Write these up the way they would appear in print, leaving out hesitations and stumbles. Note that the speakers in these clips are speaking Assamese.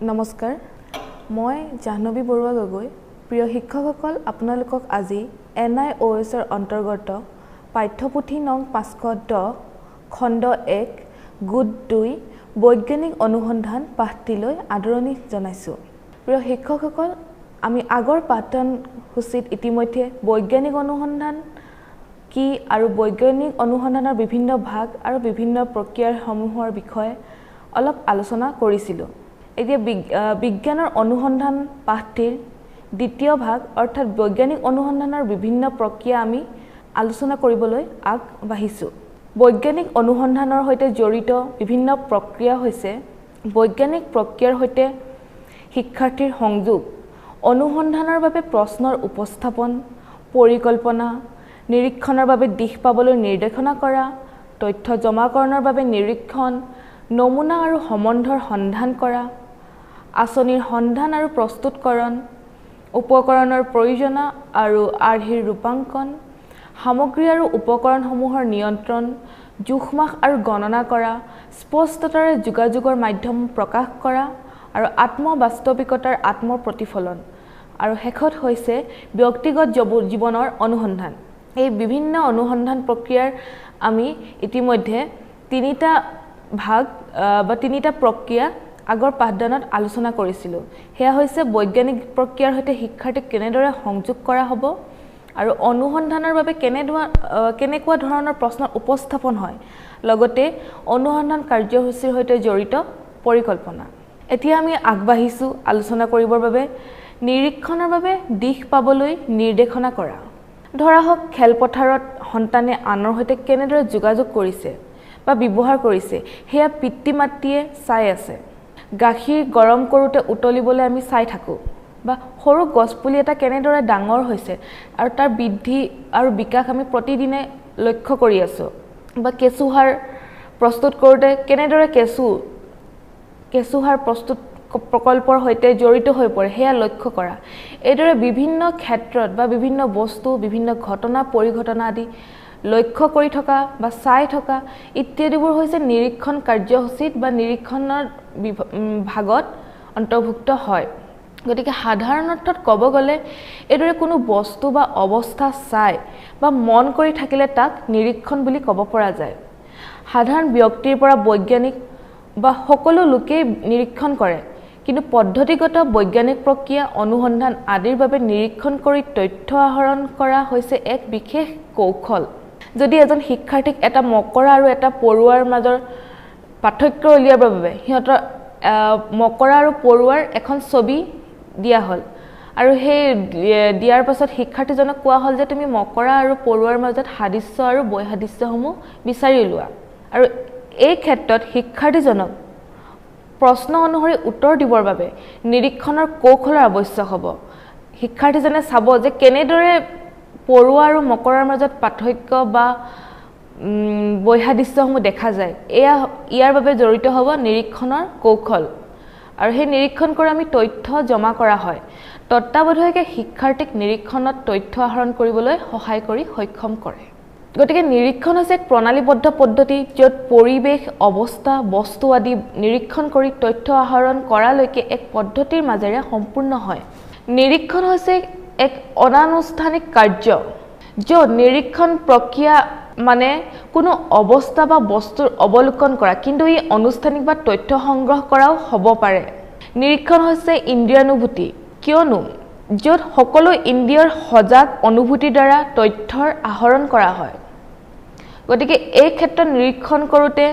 নমস্কাৰ মই জাহ্নৱী বৰুৱা গগৈ প্ৰিয় শিক্ষকসকল আপোনালোকক আজি NIOS ৰ অন্তৰ্গত পাঠ্যপুথি নং 510 খণ্ড 1 গুড 2 বৈজ্ঞানিক অনুসন্ধান পাঠটিলৈ আদৰণি জনাইছো। প্ৰিয় শিক্ষকসকল আমি আগৰ পাঠদান সূচীত ইতিমধ্যে বৈজ্ঞানিক অনুসন্ধান কি আৰু বৈজ্ঞানিক অনুসন্ধানৰ বিভিন্ন ভাগ আৰু বিভিন্ন প্ৰক্ৰিয়াৰ সমূহৰ বিষয়ে অলপ আলোচনা কৰিছিলো। এতিয়া বিজ্ঞানৰ অনুসন্ধান পাঠটিৰ দ্বিতীয় ভাগ অৰ্থাৎ বৈজ্ঞানিক অনুসন্ধানৰ বিভিন্ন প্ৰক্ৰিয়া আমি আলোচনা কৰিবলৈ আগবাঢ়িছো। বৈজ্ঞানিক অনুসন্ধানৰ সৈতে জড়িত বিভিন্ন প্ৰক্ৰিয়া হৈছে বৈজ্ঞানিক প্ৰক্ৰিয়াৰ সৈতে শিক্ষাৰ্থীৰ সংযোগ, অনুসন্ধানৰ বাবে প্ৰশ্নৰ উপস্থাপন, পৰিকল্পনা, নিৰীক্ষণৰ বাবে দিশ পাবলৈ নিৰ্দেশনা কৰা, তথ্য জমাকৰণৰ বাবে নিৰীক্ষণ, নমুনা আৰু সম্বন্ধৰ সন্ধান কৰা, আঁচনিৰ সন্ধান আৰু প্ৰস্তুতকৰণ, উপকৰণৰ প্ৰয়োজনা আৰু আৰ্হিৰ ৰূপাঙ্কন, সামগ্ৰী আৰু উপকৰণসমূহৰ নিয়ন্ত্ৰণ, জোখ-মাখ আৰু গণনা কৰা, স্পষ্টতাৰে যোগাযোগৰ মাধ্যম প্ৰকাশ কৰা আৰু আত্মবাস্তৱিকতাৰ আত্মপ্ৰতিফলন, আৰু শেষত হৈছে ব্যক্তিগত জীৱনৰ অনুসন্ধান। এই বিভিন্ন অনুসন্ধান প্ৰক্ৰিয়াৰ আমি ইতিমধ্যে তিনিটা ভাগ বা তিনিটা প্ৰক্ৰিয়া আগৰ পাঠদানত আলোচনা কৰিছিলো। হেয়া হৈছে বৈজ্ঞানিক প্ৰক্ৰিয়াৰ সৈতে শিক্ষাৰ্থীক কেনেদৰে সংযোগ কৰা হ'ব আৰু অনুসন্ধানৰ বাবে কেনেকুৱা ধৰণৰ প্ৰশ্নৰ উপস্থাপন হয়, লগতে অনুসন্ধান কাৰ্যসূচীৰ সৈতে জড়িত পৰিকল্পনা। এতিয়া আমি আগবাঢ়িছো আলোচনা কৰিবৰ বাবে নিৰীক্ষণৰ বাবে দিশ পাবলৈ নিৰ্দেশনা কৰা। ধৰা হওক খেলপথাৰত সন্তানে আনৰ সৈতে কেনেদৰে যোগাযোগ কৰিছে বা ব্যৱহাৰ কৰিছে হেয়া পিতৃ-মাতৃয়ে চাই আছে। গাখীৰ গৰম কৰোঁতে উতলিবলৈ আমি চাই থাকোঁ, বা সৰু গছপুলি এটা কেনেদৰে ডাঙৰ হৈছে আৰু তাৰ বৃদ্ধি আৰু বিকাশ আমি প্ৰতিদিনে লক্ষ্য কৰি আছোঁ, বা কেঁচুসাৰ প্ৰস্তুত কৰোঁতে কেনেদৰে কেঁচুসাৰ প্ৰস্তুত প্ৰকল্পৰ সৈতে জড়িত হৈ পৰে সেয়া লক্ষ্য কৰা। এইদৰে বিভিন্ন ক্ষেত্ৰত বা বিভিন্ন বস্তু, বিভিন্ন ঘটনা পৰিঘটনা আদি লক্ষ্য কৰি থকা বা চাই থকা ইত্যাদিবোৰ হৈছে নিৰীক্ষণ কাৰ্যসূচীত বা নিৰীক্ষণৰ ভাগত অন্তৰ্ভুক্ত হয়। গতিকে সাধাৰণ অৰ্থত ক'ব গ'লে এইদৰে কোনো বস্তু বা অৱস্থা চাই বা মন কৰি থাকিলে তাক নিৰীক্ষণ বুলি ক'ব পৰা যায়। সাধাৰণ ব্যক্তিৰ পৰা বৈজ্ঞানিক বা সকলো লোকেই নিৰীক্ষণ কৰে, কিন্তু পদ্ধতিগত বৈজ্ঞানিক প্ৰক্ৰিয়া, অনুসন্ধান আদিৰ বাবে নিৰীক্ষণ কৰি তথ্য আহৰণ কৰা হৈছে এক বিশেষ কৌশল। যদি এজন শিক্ষাৰ্থীক এটা মকৰা আৰু এটা পৰুৱাৰ মাজৰ পাৰ্থক্য উলিয়াবৰ বাবে সিহঁতৰ মকৰা আৰু পৰুৱাৰ এখন ছবি দিয়া হ'ল, আৰু সেই দিয়াৰ পাছত শিক্ষাৰ্থীজনক কোৱা হ'ল যে তুমি মকৰা আৰু পৰুৱাৰ মাজত সাদৃশ্য আৰু বৈসাদৃশ্যসমূহ বিচাৰি উলিওৱা। আৰু এই ক্ষেত্ৰত শিক্ষাৰ্থীজনক প্ৰশ্ন অনুসৰি উত্তৰ দিবৰ বাবে নিৰীক্ষণৰ কৌশলৰ আৱশ্যক হ'ব। শিক্ষাৰ্থীজনে চাব যে কেনেদৰে পৰুৱা আৰু মকৰাৰ মাজত পাৰ্থক্য বা বৈসাদৃশ্যসমূহ দেখা যায়। ইয়াৰ বাবে জড়িত হ'ব নিৰীক্ষণৰ কৌশল, আৰু সেই নিৰীক্ষণ কৰি আমি তথ্য জমা কৰা হয়। তত্ত্বাৱধায়কে শিক্ষাৰ্থীক নিৰীক্ষণত তথ্য আহৰণ কৰিবলৈ সহায় কৰি সক্ষম কৰে। গতিকে নিৰীক্ষণ হৈছে এক প্ৰণালীবদ্ধ পদ্ধতি য'ত পৰিৱেশ, অৱস্থা, বস্তু আদি নিৰীক্ষণ কৰি তথ্য আহৰণ কৰালৈকে এক পদ্ধতিৰ মাজেৰে সম্পূৰ্ণ হয়। নিৰীক্ষণ হৈছে এক অনানুষ্ঠানিক কাৰ্য, য'ত নিৰীক্ষণ প্ৰক্ৰিয়া মানে কোনো অৱস্থা বা বস্তুৰ অৱলোকন কৰা, কিন্তু ই আনুষ্ঠানিক বা তথ্য সংগ্ৰহ কৰাও হ'ব পাৰে। নিৰীক্ষণ হৈছে ইন্দ্ৰিয়ানুভূতি, কিয়নো য'ত সকলো ইন্দ্ৰিয়ৰ সজাগ অনুভূতিৰ দ্বাৰা তথ্যৰ আহৰণ কৰা হয়। গতিকে এই ক্ষেত্ৰত নিৰীক্ষণ কৰোঁতে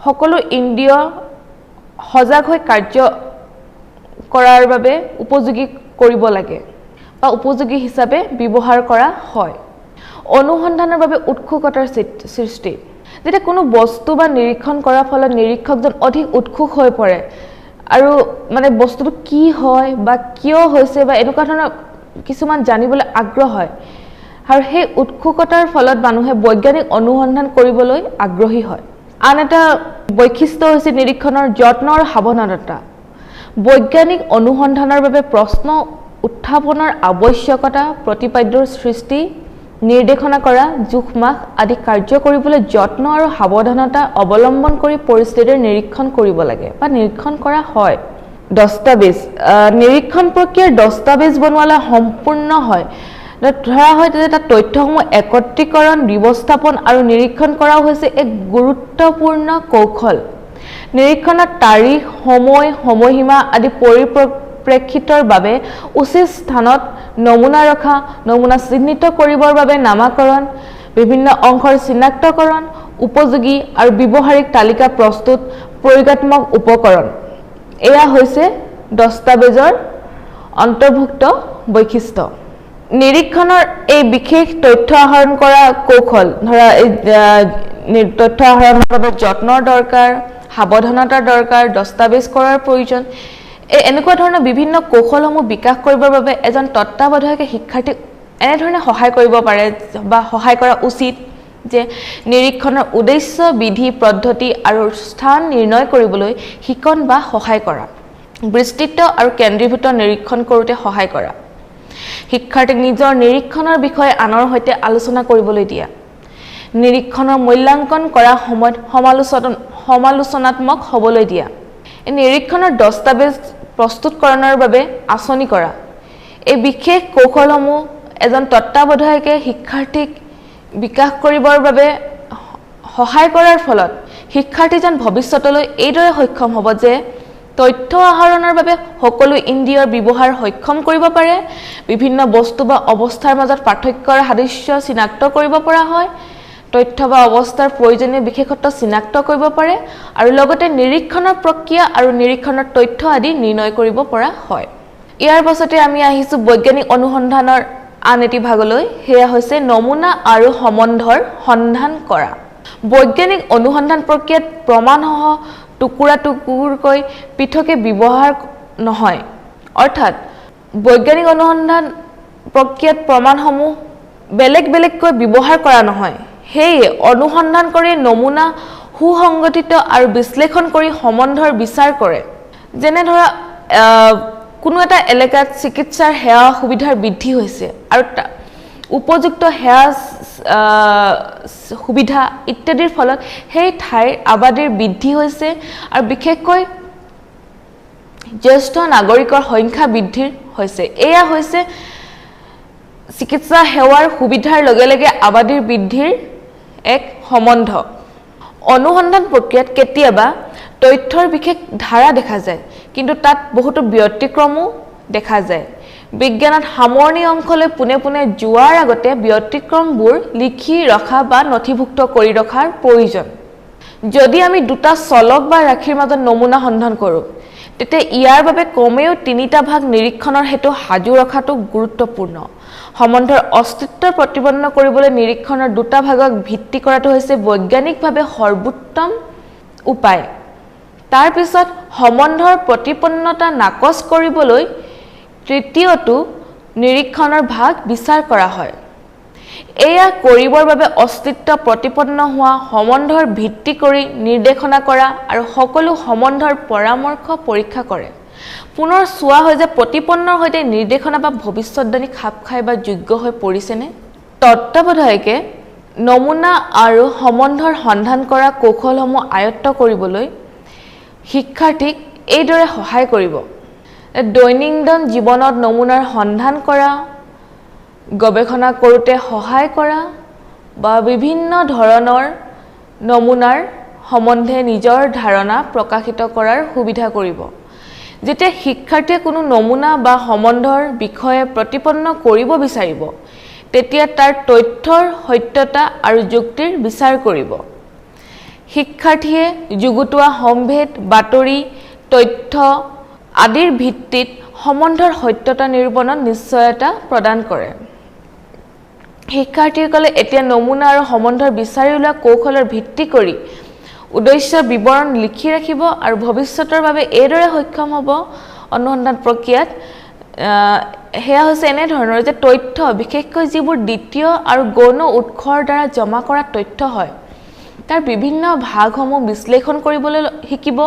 সকলো ইন্দ্ৰিয় সজাগ হৈ কাৰ্য কৰাৰ বাবে উপযোগী কৰিব লাগে বা উপযোগী হিচাপে ব্যৱহাৰ কৰা হয়। অনুসন্ধানৰ বাবে উৎসুকতাৰ সৃষ্টি। যেতিয়া কোনো বস্তু বা নিৰীক্ষণ কৰাৰ ফলত নিৰীক্ষকজন অধিক উৎসুক হৈ পৰে আৰু মানে বস্তুটো কি হয় বা কিয় হৈছে বা এনেকুৱা ধৰণৰ কিছুমান জানিবলৈ আগ্ৰহ হয়, আৰু সেই উৎসুকতাৰ ফলত মানুহে বৈজ্ঞানিক অনুসন্ধান কৰিবলৈ আগ্ৰহী হয়। আন এটা বৈশিষ্ট্য হৈছে নিৰীক্ষণৰ যত্ন আৰু সাৱধানতা। বৈজ্ঞানিক অনুসন্ধানৰ বাবে প্ৰশ্ন উত্থাপনৰ আৱশ্যকতা, প্ৰতিপাদ্যৰ সৃষ্টি, নিৰ্দেশনা কৰা, জোখ-মাখ আদি কাৰ্য কৰিবলৈ যত্ন আৰু সাৱধানতা অৱলম্বন কৰি পৰিস্থিতিৰ নিৰীক্ষণ কৰিব লাগে বা নিৰীক্ষণ কৰা হয়। দস্তাবেজ নিৰীক্ষণ প্ৰক্ৰিয়াৰ দস্তাবেজ বনোৱালে সম্পূৰ্ণ হয় ধৰা হয় যে তাত তথ্যসমূহ একত্ৰীকৰণ ব্যৱস্থাপন আৰু নিৰীক্ষণ কৰা হৈছে এক গুৰুত্বপূৰ্ণ কৌশল নিৰীক্ষণৰ তাৰিখ সময় সময়সীমা আদি পৰিপ্ৰেক্ষিতৰ বাবে উচিত স্থানত নমুনা ৰখা নমুনা চিহ্নিত কৰিবৰ বাবে নামাকৰণ বিভিন্ন অংশৰ চিনাক্তকৰণ উপযোগী আৰু ব্যৱহাৰিক তালিকা প্ৰস্তুত প্ৰয়োগাত্মক উপকৰণ এয়া হৈছে দস্তাবেজৰ অন্তৰ্ভুক্ত বৈশিষ্ট্য নিৰীক্ষণৰ এই বিশেষ তথ্য আহৰণ কৰা কৌশল ধৰা তথ্য আহৰণৰ বাবে যত্নৰ দৰকাৰ সাৱধানতাৰ দৰকাৰ দস্তাবেজ কৰাৰ প্ৰয়োজন এনেকুৱা ধৰণৰ বিভিন্ন কৌশলসমূহ বিকাশ কৰিবৰ বাবে এজন তত্ত্বাৱধায়কে শিক্ষাৰ্থীক এনেধৰণে সহায় কৰিব পাৰে বা সহায় কৰা উচিত যে নিৰীক্ষণৰ উদ্দেশ্য বিধি পদ্ধতি আৰু স্থান নিৰ্ণয় কৰিবলৈ শিকন বা সহায় কৰা বিস্তৃত আৰু কেন্দ্ৰীভূত নিৰীক্ষণ কৰোঁতে সহায় কৰা শিক্ষাৰ্থীক নিজৰ নিৰীক্ষণৰ বিষয়ে আনৰ সৈতে আলোচনা কৰিবলৈ দিয়া নিৰীক্ষণৰ মূল্যাংকন কৰা সময়ত সমালোচনাত্মক হ'বলৈ দিয়া এই নিৰীক্ষণৰ দস্তাবেজ প্ৰস্তুতকৰণৰ বাবে আঁচনি কৰা এই বিশেষ কৌশলসমূহ এজন তত্ত্বাৱধায়কে শিক্ষাৰ্থীক বিকাশ কৰিবৰ বাবে সহায় কৰাৰ ফলত শিক্ষাৰ্থীজন ভৱিষ্যতলৈ এইদৰে সক্ষম হ'ব যে তথ্য আহৰণৰ বাবে সকলো ইন্দ্ৰিয়ৰ ব্যৱহাৰ সক্ষম কৰিব পাৰে বিভিন্ন বস্তু বা অৱস্থাৰ মাজত পাৰ্থক্যৰ সাদৃশ্য চিনাক্ত কৰিব পৰা হয় তথ্য বা অৱস্থাৰ প্ৰয়োজনীয় বিশেষত্ব চিনাক্ত কৰিব পাৰে আৰু লগতে নিৰীক্ষণৰ প্ৰক্ৰিয়া আৰু নিৰীক্ষণৰ তথ্য আদি নিৰ্ণয় কৰিব পৰা হয় ইয়াৰ পাছতে আমি আহিছো বৈজ্ঞানিক অনুসন্ধানৰ আন এটি ভাগলৈ হেয়া হৈছে নমুনা আৰু সম্বন্ধৰ সন্ধান কৰা বৈজ্ঞানিক অনুসন্ধান প্ৰক্ৰিয়াত প্ৰমাণসহ টুকুৰা টুকুৰকৈ পৃথকে ব্যৱহাৰ নহয় অৰ্থাৎ বৈজ্ঞানিক অনুসন্ধান প্ৰক্ৰিয়াত প্ৰমাণসমূহ বেলেগ বেলেগকৈ ব্যৱহাৰ কৰা নহয় সেয়ে অনুসন্ধান কৰি নমুনা সুসংগঠিত আৰু বিশ্লেষণ কৰি সম্বন্ধৰ বিচাৰ কৰে যেনে ধৰা কোনো এটা এলেকাত চিকিৎসাৰ সেৱা সুবিধাৰ বৃদ্ধি হৈছে আৰু উপযুক্ত সেৱা সুবিধা ইত্যাদিৰ ফলত সেই ঠাইৰ আবাদীৰ বৃদ্ধি হৈছে আৰু বিশেষকৈ জ্যেষ্ঠ নাগৰিকৰ সংখ্যা বৃদ্ধি হৈছে এয়া হৈছে চিকিৎসা সেৱাৰ সুবিধাৰ লগে লগে আবাদীৰ বৃদ্ধিৰ এক সম্বন্ধ অনুসন্ধান প্ৰক্ৰিয়াত কেতিয়াবা তথ্যৰ বিশেষ ধাৰা দেখা যায় কিন্তু তাত বহুতো ব্যতিক্ৰমো দেখা যায় বিজ্ঞানত সামৰণি অংশলৈ পুনে পুনে যোৱাৰ আগতে ব্যতিক্ৰমবোৰ লিখি ৰখা বা নথিভুক্ত কৰি ৰখাৰ প্ৰয়োজন যদি আমি দুটা চলক বা ৰাশিৰ মাজত নমুনা সন্ধান কৰোঁ তেতিয়া ইয়াৰ বাবে কমেও তিনিটা ভাগ নিৰীক্ষণৰ হেতু সাজু ৰখাটো গুৰুত্বপূৰ্ণ সম্বন্ধৰ অস্তিত্বৰ প্ৰতিপন্ন কৰিবলৈ নিৰীক্ষণৰ দুটা ভাগক ভিত্তি কৰাটো হৈছে বৈজ্ঞানিকভাৱে সৰ্বোত্তম উপায় তাৰ পিছত সম্বন্ধৰ প্ৰতিপন্নতা নাকচ কৰিবলৈ তৃতীয়টো নিৰীক্ষণৰ ভাগ বিচাৰ কৰা হয় এয়া কৰিবৰ বাবে অস্তিত্ব প্ৰতিপন্ন হোৱা সম্বন্ধৰ ভিত্তি কৰি নিৰ্দেশনা কৰা আৰু সকলো সম্বন্ধৰ পৰামৰ্শ পৰীক্ষা কৰে পুনৰ চোৱা হয় যে প্ৰতিপন্নৰ সৈতে নিৰ্দেশনা বা ভৱিষ্যতবাণী খাপ খাই বা যোগ্য হৈ পৰিছেনে তত্ত্বাৱধায়কে নমুনা আৰু সম্বন্ধৰ সন্ধান কৰা কৌশলসমূহ আয়ত্ত কৰিবলৈ শিক্ষাৰ্থীক এইদৰে সহায় কৰিব দৈনন্দিন জীৱনত নমুনাৰ সন্ধান কৰা গৱেষণা কৰোঁতে সহায় কৰা বা বিভিন্ন ধৰণৰ নমুনাৰ সম্বন্ধে নিজৰ ধাৰণা প্ৰকাশিত কৰাৰ সুবিধা কৰিব যেতিয়া শিক্ষাৰ্থীয়ে কোনো নমুনা বা সম্বন্ধৰ বিষয়ে প্ৰতিপন্ন কৰিব বিচাৰিব তেতিয়া তাৰ তথ্যৰ সত্যতা আৰু যুক্তিৰ বিচাৰ কৰিব শিক্ষাৰ্থীয়ে যুগুতোৱা সম্ভেদ বাতৰি তথ্য আদিৰ ভিত্তিত সম্বন্ধৰ সত্যতা নিৰূপণত নিশ্চয়তা প্ৰদান কৰে শিক্ষাৰ্থীসকলে এতিয়া নমুনা আৰু সম্বন্ধৰ বিচাৰি উলিওৱা কৌশলৰ ভিত্তি কৰি উদ্দেশ্য বিৱৰণ লিখি ৰাখিব আৰু ভৱিষ্যতৰ বাবে এইদৰে সক্ষম হ'ব অনুসন্ধান প্ৰক্ৰিয়াত হেয়া হৈছে এনে ধৰণৰ যে তথ্য বিশেষকৈ যিবোৰ দ্বিতীয় আৰু গৌণ উৎসৰ দ্বাৰা জমা কৰা তথ্য হয় তাৰ বিভিন্ন ভাগসমূহ বিশ্লেষণ কৰিবলৈ শিকিব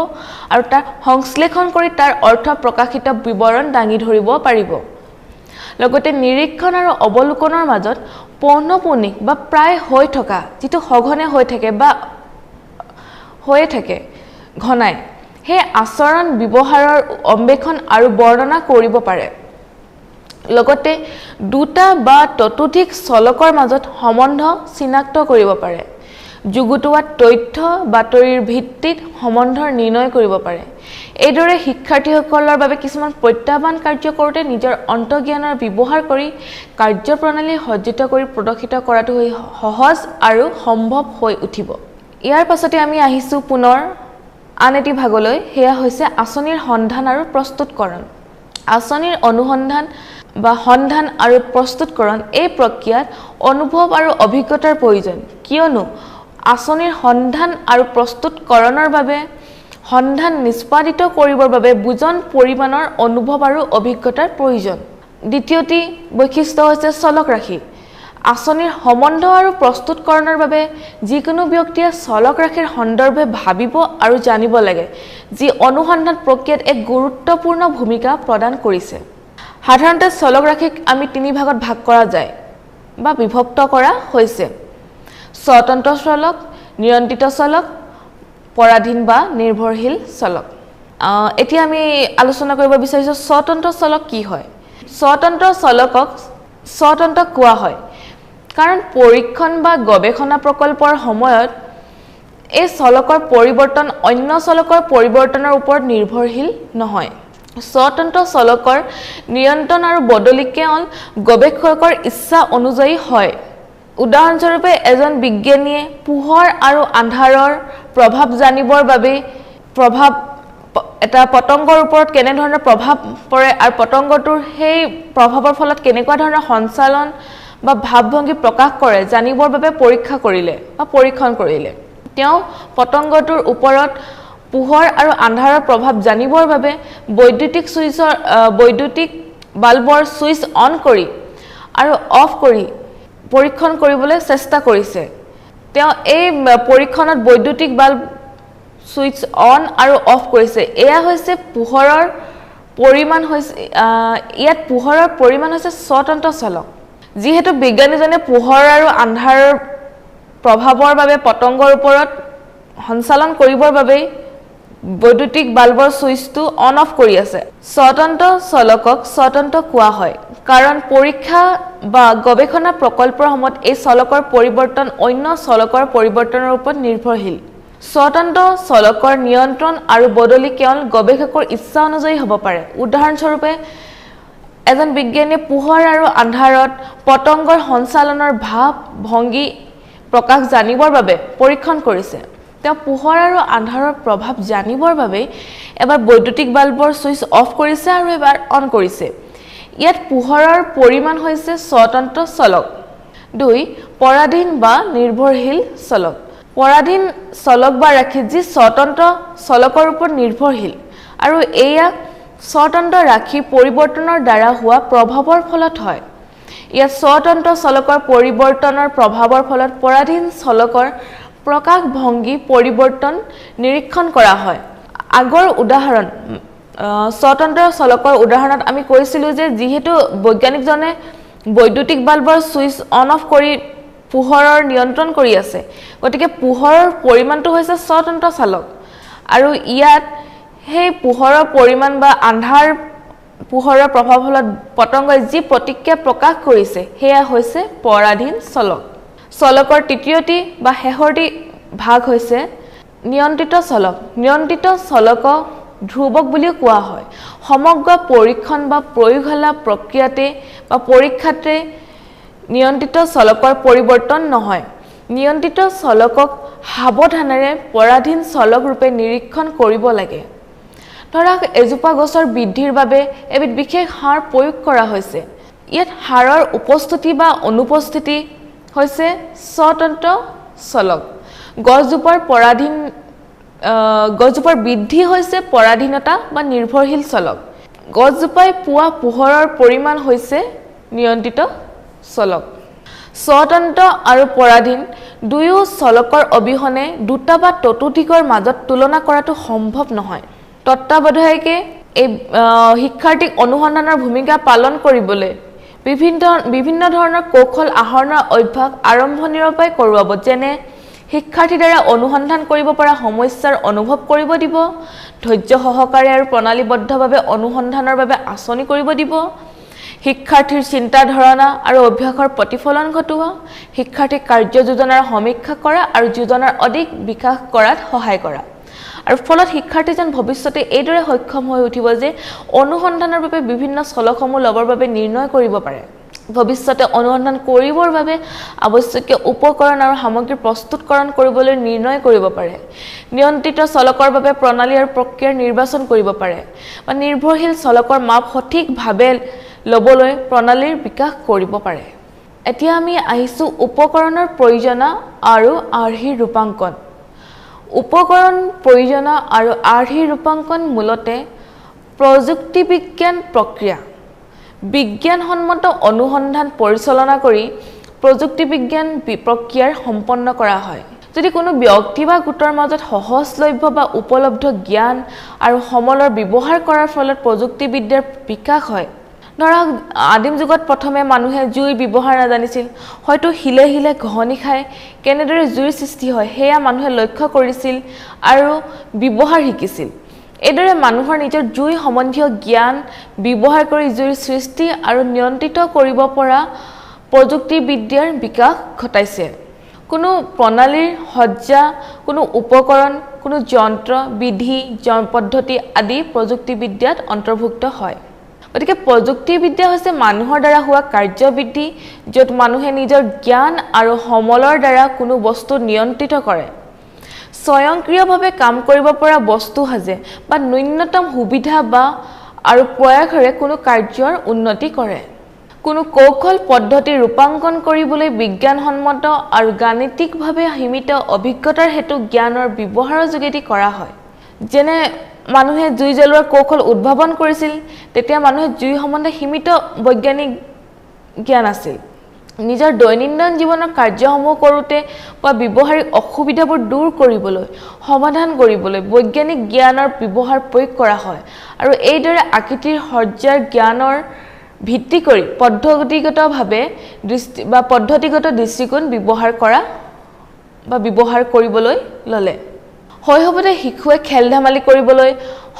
আৰু তাৰ সংশ্লেষণ কৰি তাৰ অৰ্থ প্ৰকাশিত বিৱৰণ দাঙি ধৰিব পাৰিব লগতে নিৰীক্ষণ আৰু অৱলোকনৰ মাজত পৌনঃপুনিক বা প্ৰায় হৈ থকা যিটো সঘনে হৈ থাকে বা হৈয়ে থাকে ঘনাই সেই আচৰণ ব্যৱহাৰৰ অন্বেষণ আৰু বৰ্ণনা কৰিব পাৰে লগতে দুটা বা ততোধিক চলকৰ মাজত সম্বন্ধ চিনাক্ত কৰিব পাৰে যুগুতোৱা তথ্য বাতৰিৰ ভিত্তিত সম্বন্ধ নিৰ্ণয় কৰিব পাৰে এইদৰে শিক্ষাৰ্থীসকলৰ বাবে কিছুমান প্ৰত্যাহ্বান কাৰ্য কৰোঁতে নিজৰ অন্তৰ্জ্ঞানৰ ব্যৱহাৰ কৰি কাৰ্যপ্ৰণালী সজ্জিত কৰি প্ৰদৰ্শিত কৰাটো সহজ আৰু সম্ভৱ হৈ উঠিব ইয়াৰ পাছতে আমি আহিছো পুনৰ আন এটি ভাগলৈ হেয়া হৈছে আঁচনিৰ সন্ধান আৰু প্ৰস্তুতকৰণ আঁচনিৰ অনুসন্ধান বা সন্ধান আৰু প্ৰস্তুতকৰণ এই প্ৰক্ৰিয়াত অনুভৱ আৰু অভিজ্ঞতাৰ প্ৰয়োজন কিয়নো আঁচনিৰ সন্ধান আৰু প্ৰস্তুতকৰণৰ বাবে সন্ধান নিষ্পাদিত কৰিবৰ বাবে বুজন পৰিমাণৰ অনুভৱ আৰু অভিজ্ঞতাৰ প্ৰয়োজন দ্বিতীয়টি বৈশিষ্ট্য হৈছে চলক ৰাশি আঁচনিৰ সম্বন্ধ আৰু প্ৰস্তুতকৰণৰ বাবে যিকোনো ব্যক্তিয়ে চলক ৰাশিৰ সন্দৰ্ভে ভাবিব আৰু জানিব লাগে যি অনুসন্ধান প্ৰক্ৰিয়াত এক গুৰুত্বপূৰ্ণ ভূমিকা প্ৰদান কৰিছে সাধাৰণতে চলক ৰাশিক আমি তিনি ভাগত ভাগ কৰা যায় বা বিভক্ত কৰা হৈছে স্বতন্ত্ৰ চলক নিয়ন্ত্ৰিত চলক পৰাধীন বা নিৰ্ভৰশীল চলক এতিয়া আমি আলোচনা কৰিব বিচাৰিছো স্বতন্ত্ৰ চলক কি হয় স্বতন্ত্ৰ চলকক স্বতন্ত্ৰ কোৱা হয় কাৰণ পৰীক্ষণ বা গৱেষণা প্ৰকল্পৰ সময়ত এই চলকৰ পৰিৱৰ্তন অন্য চলকৰ পৰিৱৰ্তনৰ ওপৰত নিৰ্ভৰশীল নহয় স্বতন্ত্ৰ চলকৰ নিয়ন্ত্ৰণ আৰু বদলি কেৱল গৱেষকৰ ইচ্ছা অনুযায়ী হয় উদাহৰণস্বৰূপে এজন বিজ্ঞানীয়ে পোহৰ আৰু আন্ধাৰৰ প্ৰভাৱ জানিবৰ বাবে প্ৰভাৱ এটা পতংগৰ ওপৰত কেনে ধৰণৰ প্ৰভাৱ পৰে আৰু পতংগটোৰ সেই প্ৰভাৱৰ ফলত কেনেকুৱা ধৰণৰ সঞ্চালন বা ভাৱভংগী প্ৰকাশ কৰে জানিবৰ বাবে পৰীক্ষা কৰিলে বা পৰীক্ষণ কৰিলে তেওঁ পতংগটোৰ ওপৰত পোহৰ আৰু আন্ধাৰৰ প্ৰভাৱ জানিবৰ বাবে বৈদ্যুতিক বাল্বৰ সুইচ অন কৰি আৰু অফ কৰি পৰীক্ষণ কৰিবলৈ চেষ্টা কৰিছে তেওঁ এই পৰীক্ষণত বৈদ্যুতিক বাল্ব সুইচ অন আৰু অফ কৰিছে এয়া হৈছে পোহৰৰ পৰিমাণ হৈছে ইয়াত পোহৰৰ পৰিমাণ হৈছে স্বতন্ত্ৰ চলক যিহেতু বিজ্ঞানীজনে পোহৰ আৰু আন্ধাৰৰ প্ৰভাৱৰ বাবে পতংগৰ ওপৰত সঞ্চালন কৰিবৰ বাবে বৈদ্যুতিক বাল্বৰ সুইচটো অন অফ কৰি আছে স্বতন্ত্ৰ চলকক স্বতন্ত্ৰ কোৱা হয় কাৰণ পৰীক্ষা বা গৱেষণা প্ৰকল্পৰ সময়ত এই চলকৰ পৰিৱৰ্তন অন্য চলকৰ পৰিৱৰ্তনৰ ওপৰত নিৰ্ভৰশীল স্বতন্ত্ৰ চলকৰ নিয়ন্ত্ৰণ আৰু বদলি কেৱল গৱেষকৰ ইচ্ছা অনুযায়ী হ'ব পাৰে উদাহৰণস্বৰূপে এজন বিজ্ঞানীয়ে পোহৰ আৰু আন্ধাৰত পতংগৰ সঞ্চালনৰ ভাৱ ভংগী প্ৰকাশ জানিবৰ বাবে পৰীক্ষণ কৰিছে তেওঁ পোহৰ আৰু আন্ধাৰৰ প্ৰভাৱ জানিবৰ বাবে এবাৰ বৈদ্যুতিক বাল্বৰ সুইচ অফ কৰিছে আৰু এবাৰ অন কৰিছে ইয়াত পোহৰৰ পৰিমাণ হৈছে স্বতন্ত্ৰ চলক 2 পৰাধীন বা নিৰ্ভৰশীল চলক পৰাধীন চলক বা ৰাশি যি স্বতন্ত্ৰ চলকৰ ওপৰত নিৰ্ভৰশীল আৰু এয়া স্বতন্ত্ৰ ৰাশি পৰিৱৰ্তনৰ দ্বাৰা হোৱা প্ৰভাৱৰ ফলত হয় ইয়াত স্বতন্ত্ৰ চলকৰ পৰিৱৰ্তনৰ প্ৰভাৱৰ ফলত পৰাধীন চলকৰ প্ৰকাশ ভংগী পৰিৱৰ্তন নিৰীক্ষণ কৰা হয় আগৰ উদাহৰণ স্বতন্ত্ৰ চলকৰ উদাহৰণত আমি কৈছিলো যে যিহেতু বৈজ্ঞানিকজনে বৈদ্যুতিক বাল্বৰ সুইচ অন অফ কৰি পোহৰৰ নিয়ন্ত্ৰণ কৰি আছে গতিকে পোহৰৰ পৰিমাণটো হৈছে স্বতন্ত্ৰ চলক আৰু ইয়াত সেই পোহৰৰ পৰিমাণ বা আন্ধাৰ পোহৰৰ প্ৰভাৱৰ ফলত পতংগই যি প্ৰতিক্ৰিয়া প্ৰকাশ কৰিছে হেয়া হৈছে পৰাধীন চলক চলকৰ তৃতীয়টি বা শেষৰটি ভাগ হৈছে নিয়ন্ত্ৰিত চলক নিয়ন্ত্ৰিত চলকক ধ্ৰুৱক বুলিও কোৱা হয় সমগ্ৰ পৰীক্ষণ বা প্ৰয়োগশালা প্ৰক্ৰিয়াতে বা পৰীক্ষাতে নিয়ন্ত্ৰিত চলকৰ পৰিৱৰ্তন নহয় নিয়ন্ত্ৰিত চলকক সাৱধানেৰে পৰাধীন চলক ৰূপে নিৰীক্ষণ কৰিব লাগে ধৰক এজোপা গছৰ বৃদ্ধিৰ বাবে এবিধ বিশেষ সাৰ প্ৰয়োগ কৰা হৈছে ইয়াত সাৰৰ উপস্থিতি বা অনুপস্থিতি হৈছে স্বতন্ত্ৰ চলক গছজোপাৰ বৃদ্ধি হৈছে পৰাধীনতা বা নিৰ্ভৰশীল চলক গছজোপাই পোৱা পোহৰৰ পৰিমাণ হৈছে নিয়ন্ত্ৰিত চলক স্বতন্ত্ৰ আৰু পৰাধীন দুয়ো চলকৰ অবিহনে দুটা বা ততোধিকৰ মাজত তুলনা কৰাটো সম্ভৱ নহয় তত্ত্বাৱধায়কে এই শিক্ষাৰ্থীক অনুসন্ধানৰ ভূমিকা পালন কৰিবলৈ বিভিন্ন ধৰণৰ কৌশল আহৰণৰ অভ্যাস আৰম্ভণিৰ পৰাই কৰোৱাব যেনে শিক্ষাৰ্থীৰ দ্বাৰা অনুসন্ধান কৰিব পৰা সমস্যাৰ অনুভৱ কৰিব দিব ধৈৰ্য সহকাৰে আৰু প্ৰণালীবদ্ধভাৱে অনুসন্ধানৰ বাবে আঁচনি কৰিব দিব শিক্ষাৰ্থীৰ চিন্তা ধাৰণা আৰু অভ্যাসৰ প্ৰতিফলন ঘটোৱা শিক্ষাৰ্থীক কাৰ্যযোজনাৰ সমীক্ষা কৰা আৰু যোজনাৰ অধিক বিকাশ কৰাত সহায় কৰা আৰু ফলত শিক্ষাৰ্থীজন ভৱিষ্যতে এইদৰে সক্ষম হৈ উঠিব যে অনুসন্ধানৰ বাবে বিভিন্ন চলকসমূহ ল'বৰ বাবে নিৰ্ণয় কৰিব পাৰে ভৱিষ্যতে অনুসন্ধান কৰিবৰ বাবে আৱশ্যকীয় উপকৰণ আৰু সামগ্ৰী প্ৰস্তুতকৰণ কৰিবলৈ নিৰ্ণয় কৰিব পাৰে নিয়ন্ত্ৰিত চলকৰ বাবে প্ৰণালী আৰু প্ৰক্ৰিয়াৰ নিৰ্বাচন কৰিব পাৰে বা নিৰ্ভৰশীল চলকৰ মাপ সঠিকভাৱে ল'বলৈ প্ৰণালীৰ বিকাশ কৰিব পাৰে এতিয়া আমি আহিছো উপকৰণৰ প্ৰয়োজনা আৰু আৰ্হিৰ ৰূপাঙ্কন উপকৰণ প্ৰয়োজনা আৰু আৰ্হিৰ ৰূপাঙ্কন মূলতে প্ৰযুক্তি বিজ্ঞান প্ৰক্ৰিয়া বিজ্ঞানসন্মত অনুসন্ধান পৰিচালনা কৰি প্ৰযুক্তি বিজ্ঞান প্ৰক্ৰিয়াৰ সম্পন্ন কৰা হয় যদি কোনো ব্যক্তি বা গোটৰ মাজত সহজলভ্য বা উপলব্ধ জ্ঞান আৰু সমলৰ ব্যৱহাৰ কৰাৰ ফলত প্ৰযুক্তিবিদ্যাৰ বিকাশ হয় ধৰক আদিম যুগত প্ৰথমে মানুহে জুই ব্যৱহাৰ নাজানিছিল হয়তো হিলে হিলে ঘহনি খায় কেনেদৰে জুইৰ সৃষ্টি হয় হেয়া মানুহে লক্ষ্য কৰিছিল আৰু ব্যৱহাৰ শিকিছিল এইদৰে মানুহৰ নিজৰ জুই সম্বন্ধীয় জ্ঞান ব্যৱহাৰ কৰি জুইৰ সৃষ্টি আৰু নিয়ন্ত্ৰিত কৰিব পৰা প্ৰযুক্তিবিদ্যাৰ বিকাশ ঘটাইছে কোনো প্ৰণালীৰ সজ্জা কোনো উপকৰণ কোনো যন্ত্ৰ বিধি পদ্ধতি আদি প্ৰযুক্তিবিদ্যাত অন্তৰ্ভুক্ত হয় গতিকে প্ৰযুক্তিবিদ্যা হৈছে মানুহৰ দ্বাৰা হোৱা কাৰ্যবিধি য'ত মানুহে নিজৰ জ্ঞান আৰু সমলৰ দ্বাৰা কোনো বস্তু নিয়ন্ত্ৰিত কৰে স্বয়ংক্ৰিয়ভাৱে কাম কৰিব পৰা বস্তু সাজে বা ন্যূনতম সুবিধা বা আৰু প্ৰয়াসৰে কোনো কাৰ্যৰ উন্নতি কৰে কোনো কৌশল পদ্ধতি ৰূপাঙ্কন কৰিবলৈ বিজ্ঞানসন্মত আৰু গাণিতিকভাৱে সীমিত অভিজ্ঞতাৰ হেতু জ্ঞানৰ ব্যৱহাৰৰ যোগেদি কৰা হয় যেনে মানুহে জুই জ্বলোৱাৰ কৌশল উদ্ভাৱন কৰিছিল তেতিয়া মানুহে জুই সম্বন্ধে সীমিত বৈজ্ঞানিক জ্ঞান আছিল নিজৰ দৈনন্দিন জীৱনৰ কাৰ্যসমূহ কৰোতে বা ব্যৱহাৰিক অসুবিধাবোৰ দূৰ কৰিবলৈ সমাধান কৰিবলৈ বৈজ্ঞানিক জ্ঞানৰ ব্যৱহাৰ প্ৰয়োগ কৰা হয় আৰু এইদৰে আকৃতিৰ সজ্জাৰ জ্ঞানৰ ভিত্তি কৰি পদ্ধতিগত দৃষ্টিকোণ ব্যৱহাৰ কৰিবলৈ ল'লে শৈশৱতে শিশুৱে খেল ধেমালি কৰিবলৈ